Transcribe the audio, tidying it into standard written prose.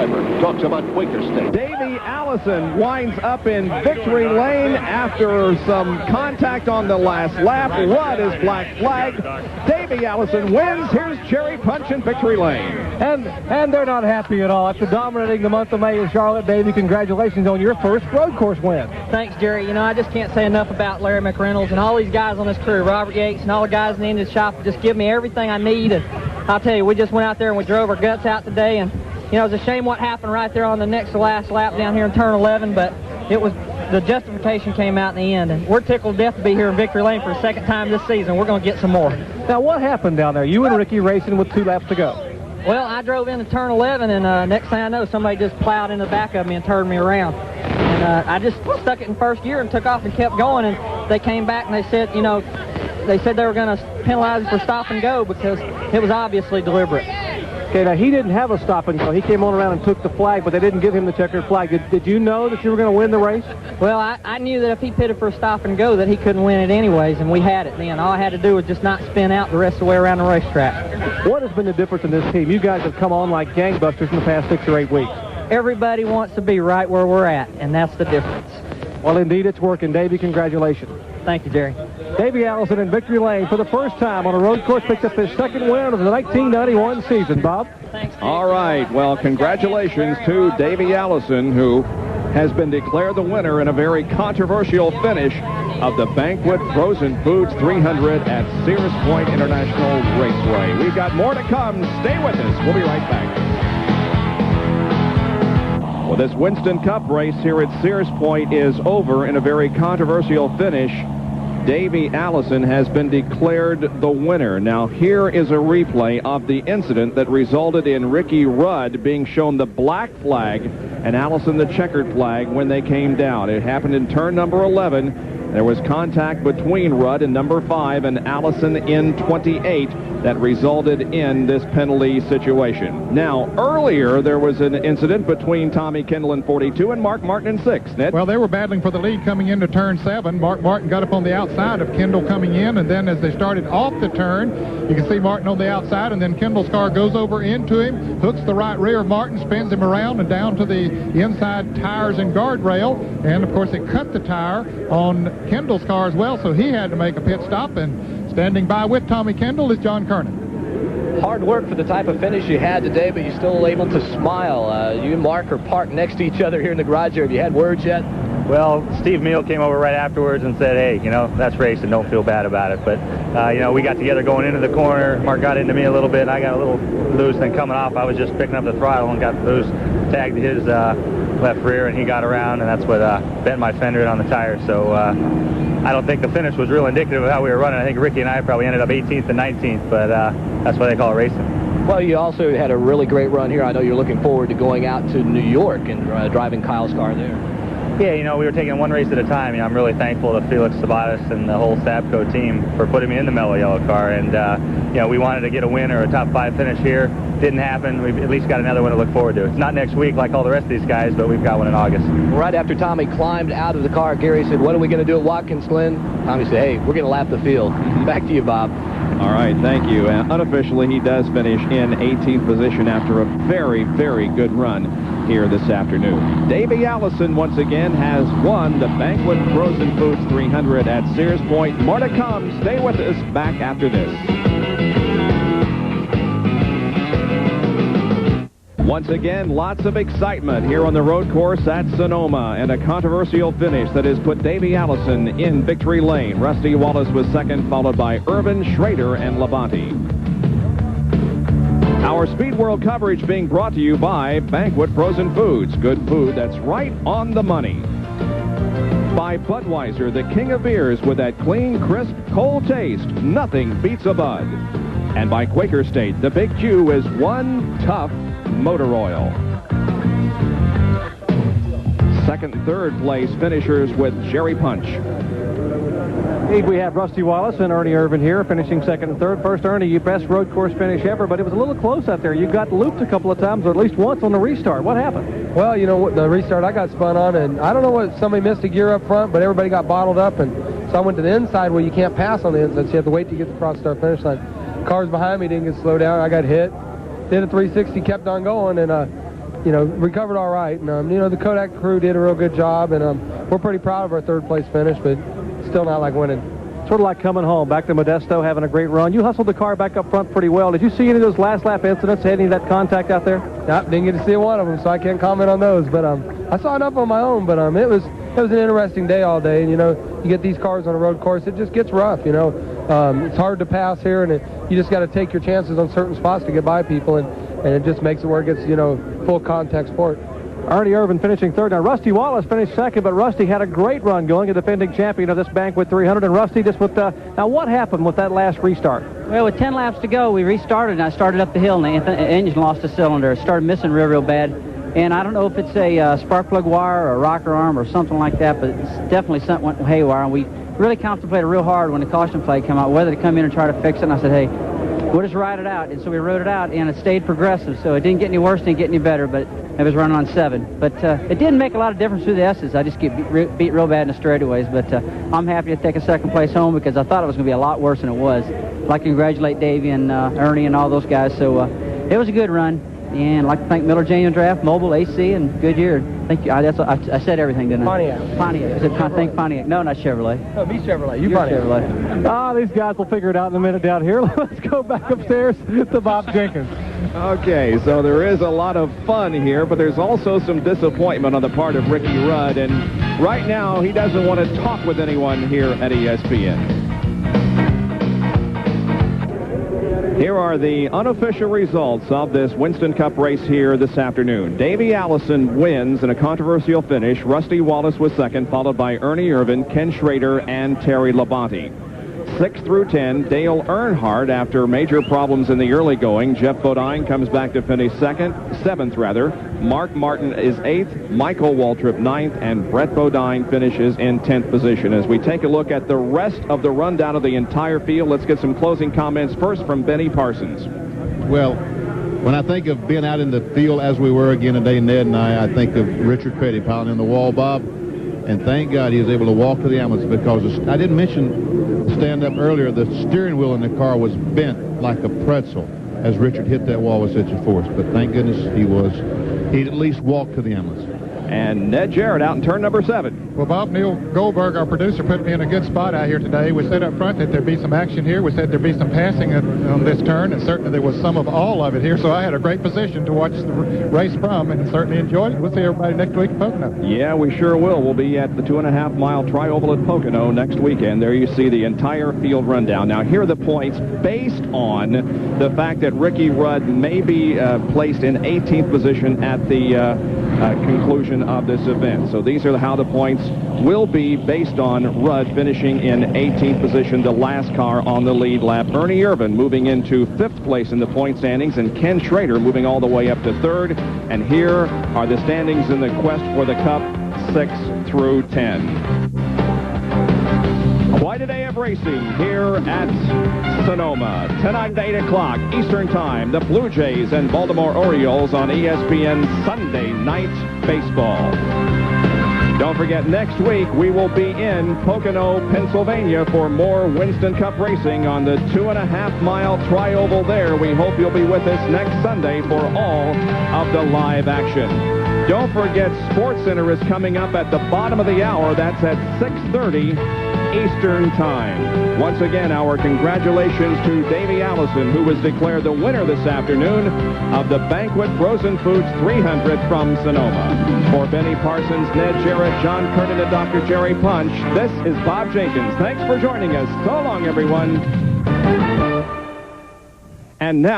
driver. Talks about Quaker State. Davey Allison winds up in victory lane after some contact on the last lap. Rudd is black flag. Davey Allison wins. Here's Cherry Punch in victory lane. And they're not happy at all. After dominating the month of May in Charlotte, Davey, congratulations on your first road course win. Thanks, Jerry. You know, I just can't say enough about Larry McReynolds and all these guys on this crew, Robert Yates and all the guys in the engine shop, just give me everything I need. And I'll tell you, we just went out there and we drove our guts out today. And, you know, it's a shame what happened right there on the next to last lap down here in turn 11, but it was the justification came out in the end. And we're tickled to death to be here in victory lane for a second time this season. We're going to get some more. Now, what happened down there? You and Ricky racing with 2 laps to go. Well, I drove into turn 11, and next thing I know, somebody just plowed in the back of me and turned me around. And I just stuck it in first gear and took off and kept going. And they came back and they said, you know, they were going to penalize for stop and go because it was obviously deliberate. Okay, now he didn't have a stop and go. He came on around and took the flag, but they didn't give him the checkered flag. Did you know that you were going to win the race? Well, I knew that if he pitted for a stop and go that he couldn't win it anyways, and we had it then. All I had to do was just not spin out the rest of the way around the racetrack. What has been the difference in this team? You guys have come on like gangbusters in the past 6 or 8 weeks. Everybody wants to be right where we're at, and that's the difference. Well, indeed, it's working. Davey, congratulations. Thank you, Jerry. Davey Allison in victory lane for the first time on a road course picked up his second win of the 1991 season. Bob? Thanks, Steve. All right. Well, congratulations to Davey Allison, who has been declared the winner in a very controversial finish of the Banquet Frozen Foods 300 at Sears Point International Raceway. We've got more to come. Stay with us. We'll be right back. Well, this Winston Cup race here at Sears Point is over in a very controversial finish. Davey Allison has been declared the winner. Now, here is a replay of the incident that resulted in Ricky Rudd being shown the black flag and Allison the checkered flag when they came down. It happened in turn number 11. There was contact between Rudd in number 5 and Allison in 28 that resulted in this penalty situation. Now, earlier there was an incident between Tommy Kendall in 42 and Mark Martin in 6. Ned? Well, they were battling for the lead coming into turn 7. Mark Martin got up on the outside of Kendall coming in, and then as they started off the turn, you can see Martin on the outside, and then Kendall's car goes over into him, hooks the right rear of Martin, spins him around and down to the inside tires and guardrail, and of course it cut the tire on Kendall's car as well, so he had to make a pit stop. And standing by with Tommy Kendall is John Kernan. Hard work for the type of finish you had today, but you're still able to smile. You and Mark are parked next to each other here in the garage here. Have you had words yet? Well, Steve Meal came over right afterwards and said, hey, you know, that's racing, don't feel bad about it. But, you know, we got together going into the corner. Mark got into me a little bit. I got a little loose, then coming off, I was just picking up the throttle and got loose, tagged his left rear, and he got around, and that's what bent my fender on the tire. So I don't think the finish was real indicative of how we were running. I think Ricky and I probably ended up 18th and 19th, but that's why they call it racing. Well, you also had a really great run here. I know you're looking forward to going out to New York and driving Kyle's car there. Yeah, you know, we were taking one race at a time. You know, I'm really thankful to Felix Sabatis and the whole Sabco team for putting me in the mellow yellow car. And, you know, we wanted to get a win or a top 5 finish here. Didn't happen. We've at least got another one to look forward to. It's not next week like all the rest of these guys, but we've got one in August. Right after Tommy climbed out of the car, Gary said, what are we going to do at Watkins Glen? Tommy said, hey, we're going to lap the field. Back to you, Bob. All right, thank you. Unofficially, he does finish in 18th position after a very, very good run here this afternoon. Davey Allison, once again, has won the Banquet Frozen Foods 300 at Sears Point. More to come. Stay with us. Back after this. Once again, lots of excitement here on the road course at Sonoma, and a controversial finish that has put Davey Allison in victory lane. Rusty Wallace was second, followed by Irvan, Schrader, and Labonte. Our Speed World coverage being brought to you by Banquet Frozen Foods. Good food that's right on the money. By Budweiser, the king of beers with that clean, crisp, cold taste. Nothing beats a Bud. And by Quaker State, the Big Q is one tough motor oil. Second and third place finishers with Cherry Punch. We have Rusty Wallace and Ernie Irvan here finishing second and third. First, Ernie, your best road course finish ever, but it was a little close out there. You got looped a couple of times, or at least once on the restart. What happened? Well, you know, the restart, I got spun on, and I don't know what, somebody missed a gear up front, but everybody got bottled up, and so I went to the inside where you can't pass on the inside, so you have to wait to get to cross start finish line. Cars behind me didn't get slowed down. I got hit. Did a 360, kept on going, and recovered all right. And, the Kodak crew did a real good job, and we're pretty proud of our third-place finish, but still not like winning. Sort of like coming home, back to Modesto, having a great run. You hustled the car back up front pretty well. Did you see any of those last lap incidents, any of that contact out there? Nope, didn't get to see one of them, so I can't comment on those. But I saw enough on my own. But it was an interesting day all day. And you get these cars on a road course, it just gets rough. It's hard to pass here, and you just got to take your chances on certain spots to get by people, and it just makes it where it gets full contact sport. Ernie Irvan finishing third. Now, Rusty Wallace finished second, but Rusty had a great run going, a defending champion of this Banquet 300. And Rusty, just with now, what happened with that last restart? Well, with 10 laps to go, we restarted, and I started up the hill, and the engine lost a cylinder. It started missing real bad. And I don't know if it's a spark plug wire or a rocker arm or something like that, but it's definitely something went haywire. And we really contemplated real hard when the caution flag came out, whether to come in and try to fix it. And I said, hey, we'll just ride it out. And so we rode it out, and it stayed progressive. So it didn't get any worse, didn't get any better, but it was running on 7. But it didn't make a lot of difference through the S's. I just get beat real bad in the straightaways. But I'm happy to take a second place home because I thought it was going to be a lot worse than it was. I'd like to congratulate Davey and Ernie and all those guys. So it was a good run. And I'd like to thank Miller Genuine Draft, Mobile, AC, and Goodyear. Thank you. I said everything, didn't I? Pontiac. I said thank Pontiac. No, not Chevrolet. No, me Chevrolet. You're Chevrolet. These guys will figure it out in a minute down here. Let's go back upstairs to Bob Jenkins. Okay, so there is a lot of fun here, but there's also some disappointment on the part of Ricky Rudd. And right now, he doesn't want to talk with anyone here at ESPN. Here are the unofficial results of this Winston Cup race here this afternoon. Davey Allison wins in a controversial finish. Rusty Wallace was second, followed by Ernie Irvan, Ken Schrader, and Terry Labonte. 6 through 10, Dale Earnhardt, after major problems in the early going. Jeff Bodine comes back to finish seventh. Mark Martin is 8th, Michael Waltrip 9th, and Brett Bodine finishes in 10th position. As we take a look at the rest of the rundown of the entire field, let's get some closing comments first from Benny Parsons. Well, when I think of being out in the field as we were again today, Ned and I think of Richard Petty piling in the wall, Bob. And thank God he was able to walk to the ambulance, because I didn't mention stand up earlier, the steering wheel in the car was bent like a pretzel as Richard hit that wall with such a force. But thank goodness he'd at least walked to the ambulance. And Ned Jarrett out in turn number 7. Well, Bob, Neil Goldberg, our producer, put me in a good spot out here today. We said up front that there'd be some action here. We said there'd be some passing on this turn, and certainly there was some of all of it here. So I had a great position to watch the race from, and certainly enjoyed it. We'll see everybody next week at Pocono. Yeah, we sure will. We'll be at the 2.5-mile tri-oval at Pocono next weekend. There you see the entire field rundown. Now, here are the points based on the fact that Ricky Rudd may be placed in 18th position at the conclusion of this event. So these are how the points will be based on Rudd finishing in 18th position, the last car on the lead lap. Ernie Irvan moving into 5th place in the point standings, and Ken Schrader moving all the way up to 3rd. And here are the standings in the quest for the Cup, 6 through 10. Quite a day of racing here at Sonoma. Tonight at 8 o'clock Eastern Time, the Blue Jays and Baltimore Orioles on ESPN Sunday Night Baseball. Don't forget, next week we will be in Pocono, Pennsylvania for more Winston Cup racing on the 2.5-mile tri-oval there. We hope you'll be with us next Sunday for all of the live action. Don't forget, Sports Center is coming up at the bottom of the hour. That's at 6:30 Eastern Time. Once again, our congratulations to Davey Allison, who was declared the winner this afternoon of the Banquet Frozen Foods 300 from Sonoma. For Benny Parsons, Ned Jarrett, John Curtin, and Dr. Jerry Punch, this is Bob Jenkins. Thanks for joining us. So long, everyone. And now